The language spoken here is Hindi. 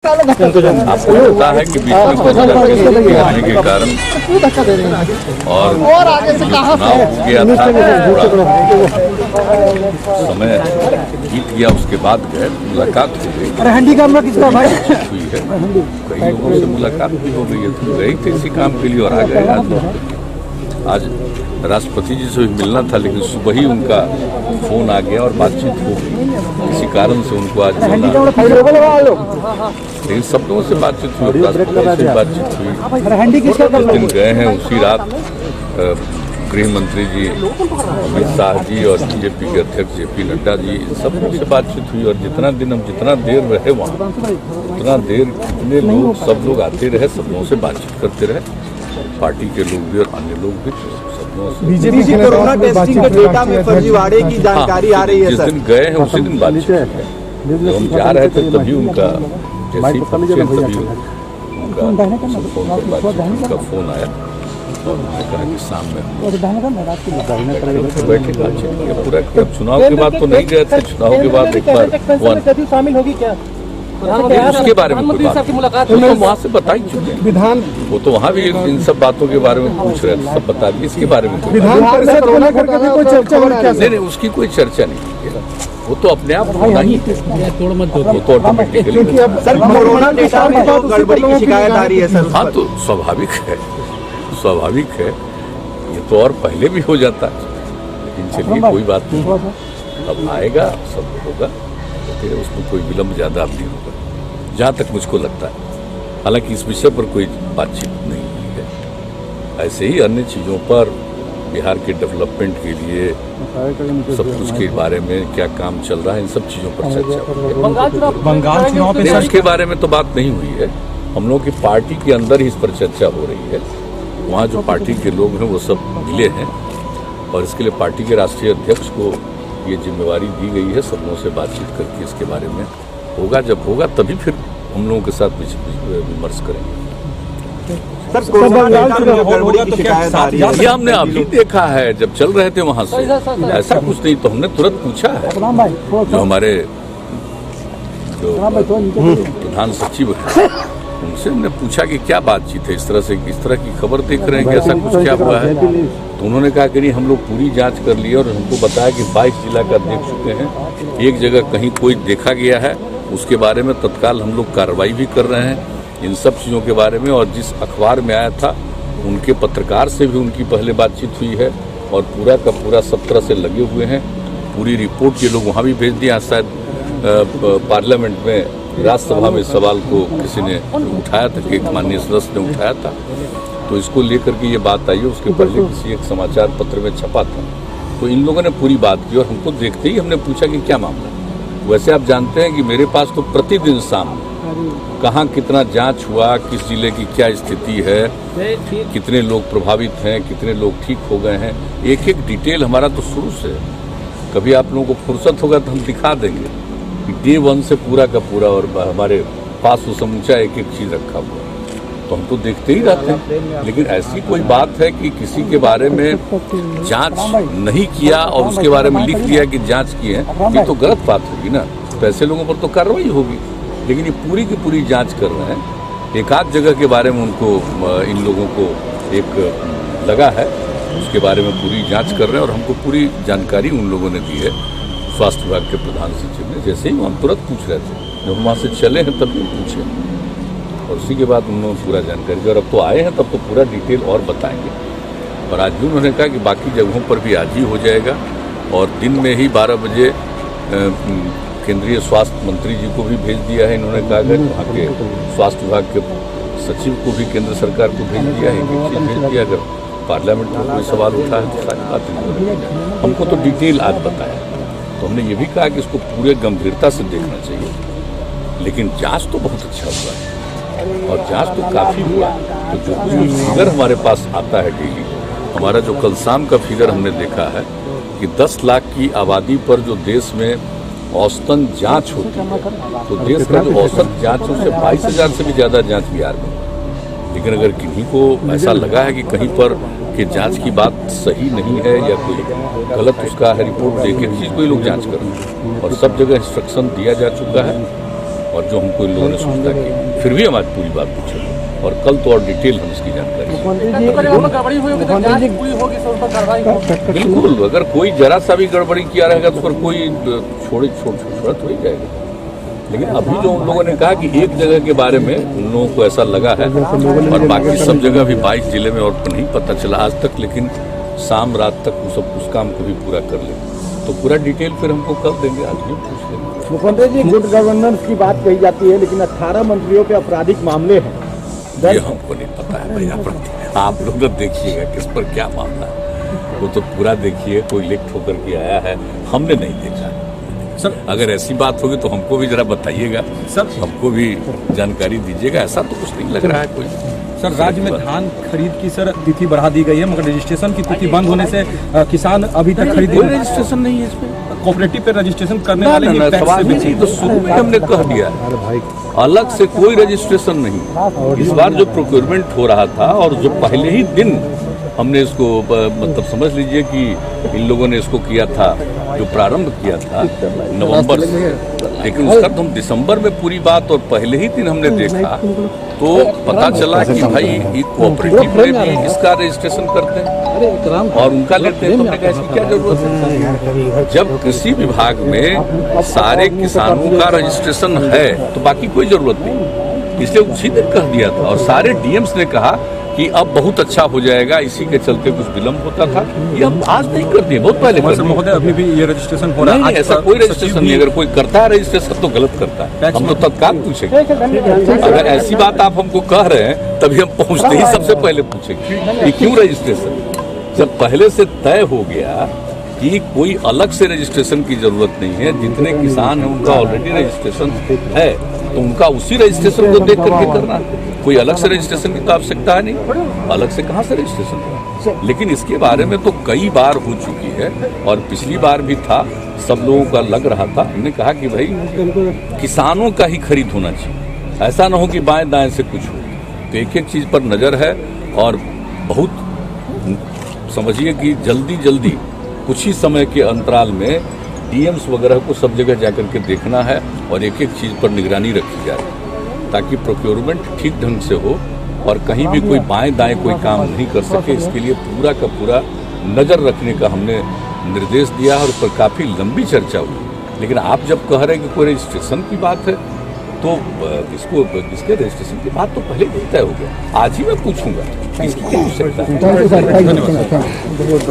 आपको लगता है कि बीच में कुछ आने के कारण और चुनाव हो गया था, समय बीत गया, उसके बाद गए, मुलाकात हो गई, हुई है, कई लोगों से मुलाकात भी हो गई है, तो गए थे इसी काम के लिए और आ गए। आज राष्ट्रपति जी से भी मिलना था, लेकिन सुबह ही उनका फोन आ गया और बातचीत हो गई, इसी कारण से उनको आज मिलना, लेकिन सब लोगों से बातचीत हुई, राष्ट्रपति से बातचीत हुई। जिस दिन गए हैं उसी रात गृह मंत्री जी अमित शाह जी और बीजेपी के अध्यक्ष जेपी नड्डा जी, सब लोगों से बातचीत हुई। और जितना दिन हम जितना देर रहे वहाँ, उतना देर कितने लोग, सब लोग आते रहे, सब लोगों से बातचीत करते रहे, पार्टी के लोग भी और अन्य लोग भी, बीजेपी कोरोना टेस्टिंग के डेटा में फर्जीवाड़े की जानकारी आ रही है। जिस दिन गए हैं उसी दिन बातचीत है, जब हम जा रहे थे तभी उनका जैसे ही पहुंचे तभी उनका फोन आया और उन्होंने कहा कि शाम में बैठे बातचीत पूरा। चुनाव के बाद तो नहीं गए थे, चुनाव के बाद एक बार शामिल होगी क्या उसके बारे में कोई बात मुलाकात तो वहाँ से बता ही चुके हैं। विधान वो तो वहाँ भी इन सब बातों के बारे में पूछ रहे थे, सब बता दिए। इसके बारे में विधान परिषद को लेकर के भी कोई चर्चा हो रही है? नहीं, उसकी कोई चर्चा नहीं है, वो तो अपने आप होना ही है, वो तो ऑटोमेटिकली। सर, कोरोना डेटा में जो गड़बड़ी की शिकायत आ रही है सर, हाँ तो स्वाभाविक है, स्वाभाविक है, ये तो और पहले भी हो जाता है, लेकिन चलिए कोई बात नहीं, अब आएगा सब होगा, उसमें कोई विलम्ब ज़्यादा अब नहीं होगा, जहाँ तक मुझको लगता है। हालांकि इस विषय पर कोई बातचीत नहीं हुई है, ऐसे ही अन्य चीज़ों पर बिहार के डेवलपमेंट के लिए सब कुछ के बारे में क्या काम चल रहा है, इन सब चीज़ों पर चर्चा हुई है। बंगाल चुनाव पे उसके बारे में तो बात नहीं हुई है, हम लोगों की पार्टी के अंदर ही इस पर चर्चा हो रही है। वहाँ जो पार्टी के लोग हैं वो सब मिले हैं और इसके लिए पार्टी के राष्ट्रीय अध्यक्ष को ये जिम्मेवारी दी गई है, सब लोगों से बातचीत करके इसके बारे में होगा, जब होगा तभी फिर हम लोगों के साथ विमर्श करेंगे। ये हमने अभी देखा है, जब चल रहे थे वहाँ से, ऐसा कुछ नहीं, तो हमने तुरंत पूछा है, जो हमारे जो प्रधान सचिव है उनसे हमने पूछा कि क्या बातचीत है, इस तरह से इस तरह की खबर देख रहे हैं कि ऐसा कुछ क्या हुआ है, तो उन्होंने कहा कि नहीं, हम लोग पूरी जांच कर लिए और हमको बताया कि 22 जिला का देख चुके हैं, एक जगह कहीं कोई देखा गया है, उसके बारे में तत्काल हम लोग कार्रवाई भी कर रहे हैं, इन सब चीज़ों के बारे में। और जिस अखबार में आया था उनके पत्रकार से भी उनकी पहले बातचीत हुई है और पूरा का पूरा सब तरह से लगे हुए हैं, पूरी रिपोर्ट ये लोग वहाँ भी भेज दिया। शायद पार्लियामेंट में राज्यसभा में सवाल को किसी ने उठाया था कि माननीय सदस्य ने उठाया था, तो इसको लेकर के ये बात आई है, उसके पहले किसी एक समाचार पत्र में छपा था, तो इन लोगों ने पूरी बात की और हमको देखते ही हमने पूछा कि क्या मामला। वैसे आप जानते हैं कि मेरे पास तो प्रतिदिन शाम कहाँ कितना जांच हुआ, किस जिले की क्या स्थिति है, कितने लोग प्रभावित हैं, कितने लोग ठीक हो गए हैं, एक एक डिटेल हमारा तो शुरू से। कभी आप लोगों को फुर्सत होगा तो हम दिखा देंगे कि डे 1 से पूरा का पूरा, और हमारे पास वो समूचा एक एक चीज़ रखा हुआ, तो हम तो देखते ही रहते हैं। लेकिन ऐसी कोई बात है कि किसी के बारे में जांच नहीं किया और उसके बारे में लिख दिया कि जांच की है, ये तो गलत बात होगी ना, तो ऐसे लोगों पर तो कार्रवाई होगी। लेकिन ये पूरी की पूरी जांच कर रहे हैं, एक आध जगह के बारे में उनको, इन लोगों को एक लगा है, उसके बारे में पूरी जांच कर रहे हैं और हमको पूरी जानकारी उन लोगों ने दी है, स्वास्थ्य विभाग के प्रधान सचिव ने। जैसे ही हम तुरंत पूछ रहे थे, जब हम वहाँ से चले हैं तब भी पूछे और उसी के बाद उन्होंने पूरा जानकारी दी, और अब तो आए हैं तब तो पूरा डिटेल और बताएंगे। और आज भी उन्होंने कहा कि बाकी जगहों पर भी आज ही हो जाएगा और दिन में ही 12 बजे केंद्रीय स्वास्थ्य मंत्री जी को भी भेज दिया है। इन्होंने कहा कि वहाँ के स्वास्थ्य विभाग के सचिव को भी केंद्र सरकार को भेज दिया है, एक चीज़ भेज दिया, अगर पार्लियामेंट में कोई सवाल उठा है तो सारी बात हमको तो डिटेल आज बताया। तो हमने ये भी कहा कि इसको पूरे गंभीरता से देखना चाहिए, लेकिन जांच तो बहुत अच्छा हुआ है और जांच तो काफ़ी हुआ है। तो जो फिगर हमारे पास आता है डेली, हमारा जो कल शाम का फिगर हमने देखा है कि 10 लाख की आबादी पर जो देश में औसतन जांच होती है, तो देश का जो औसत जांच है उससे 22,000 से भी ज़्यादा जांच बिहार में। लेकिन अगर किन्हीं को ऐसा लगा है कि कहीं पर कि जांच की बात सही नहीं है या कोई गलत उसका है रिपोर्ट देके चीज़ कोई लोग जांच कर रहे हैं और सब जगह इंस्ट्रक्शन दिया जा चुका है और जो हमको इन लोगों ने सूचना की, फिर भी हमारी पूरी बात पूछे और कल तो और डिटेल हम इसकी जानकारी। बिल्कुल, अगर कोई जरा सा भी गड़बड़ी किया रहेगा तो फिर कोई छोड़ हो ही जाएगा। लेकिन अभी जो उन लोगों ने कहा कि एक जगह के बारे में उन लोगों को ऐसा लगा है और बाकी सब जगह भी 22 जिले में और तो नहीं पता चला आज तक, लेकिन शाम रात तक वो सब उस काम को भी पूरा कर ले तो पूरा डिटेल फिर हमको कल देंगे, आज भी पूछ लेंगे। मुख्यमंत्री जी, गुड गवर्नेंस की बात कही जाती है, लेकिन 18 मंत्रियों पे आपराधिक मामले हैं। ये हमको नहीं पता है भैया, आप लोग तो देखिएगा किस पर क्या मामला है, वो तो पूरा देखिए। कोई लिख ठोकर के आया है, हमने नहीं देखा सर। अगर ऐसी बात होगी तो हमको भी जरा बताइएगा सर, हमको भी जानकारी दीजिएगा। ऐसा तो कुछ नहीं लग रहा है कोई। सर, राज्य में धान खरीद की सर तिथि बढ़ा दी गई है, मगर रजिस्ट्रेशन की तिथि बंद होने से किसान अभी तक खरीद कोई रजिस्ट्रेशन नहीं है इसमें। कोऑपरेटिव पे रजिस्ट्रेशन करने वाले ही टैक्स से बचे। तो शुरू में हमने कह दिया अलग से कोई रजिस्ट्रेशन नहीं। इस बार जो प्रोक्योरमेंट हो रहा था और जो पहले ही दिन हमने इसको मतलब समझ लीजिए कि इन लोगों ने इसको किया था, जो प्रारंभ किया था नवंबर से, लेकिन उसका तो हम दिसंबर में पूरी बात और पहले ही दिन हमने देखा तो पता चला कि भाई ये कोऑपरेटिव में भी इसका रजिस्ट्रेशन करते हैं और उनका लेते हैं। तो हमने कहा इसकी क्या जरूरत है? जब कृषि विभाग में सारे किसानों का रजिस्ट्रेशन है तो बाकी कोई जरूरत नहीं, इसलिए उसी दिन कह दिया था। और सारे डीएम्स ने कहा कि अब बहुत अच्छा हो जाएगा, इसी के चलते कुछ विलम्ब होता था। ये हम आज नहीं कर दिए, बहुत पहले कर दिए। महोदय, अभी भी ये रजिस्ट्रेशन हो रहा है? नहीं, ऐसा कोई रजिस्ट्रेशन नहीं। अगर कोई करता है रजिस्ट्रेशन तो गलत करता है, हम तो तत्काल पूछेंगे। अगर ऐसी बात आप हमको कह रहे हैं तभी हम पहुंचते ही सबसे पहले पूछेंगे कि क्यों रजिस्ट्रेशन। जब पहले से तय हो गया कि कोई अलग से रजिस्ट्रेशन की जरूरत नहीं है, जितने किसान हैं उनका ऑलरेडी रजिस्ट्रेशन है, तो उनका उसी रजिस्ट्रेशन को देख करके करना है। कोई अलग से रजिस्ट्रेशन की तो आवश्यकता है नहीं, अलग से कहाँ से रजिस्ट्रेशन होगा। लेकिन इसके बारे में तो कई बार हो चुकी है और पिछली बार भी था, सब लोगों का लग रहा था। हमने कहा कि भाई किसानों का ही खरीद होना चाहिए, ऐसा ना हो कि बाएं दाएं से कुछ हो। तो एक एक चीज पर नजर है और बहुत समझिए कि जल्दी कुछ ही समय के अंतराल में डीएम्स वगैरह को सब जगह जाकर के देखना है और एक एक चीज पर निगरानी रखी जाए ताकि प्रोक्योरमेंट ठीक ढंग से हो और कहीं भी कोई बाएं दाएं कोई काम नहीं कर सके। इसके लिए पूरा का पूरा नजर रखने का हमने निर्देश दिया और उस पर काफी लंबी चर्चा हुई। लेकिन आप जब कह रहे हैं कि कोई रजिस्ट्रेशन की बात है तो इसके रजिस्ट्रेशन की बात तो पहले ही तय हो गया। आज ही मैं पूछूंगा इसकी क्या आवश्यकता है।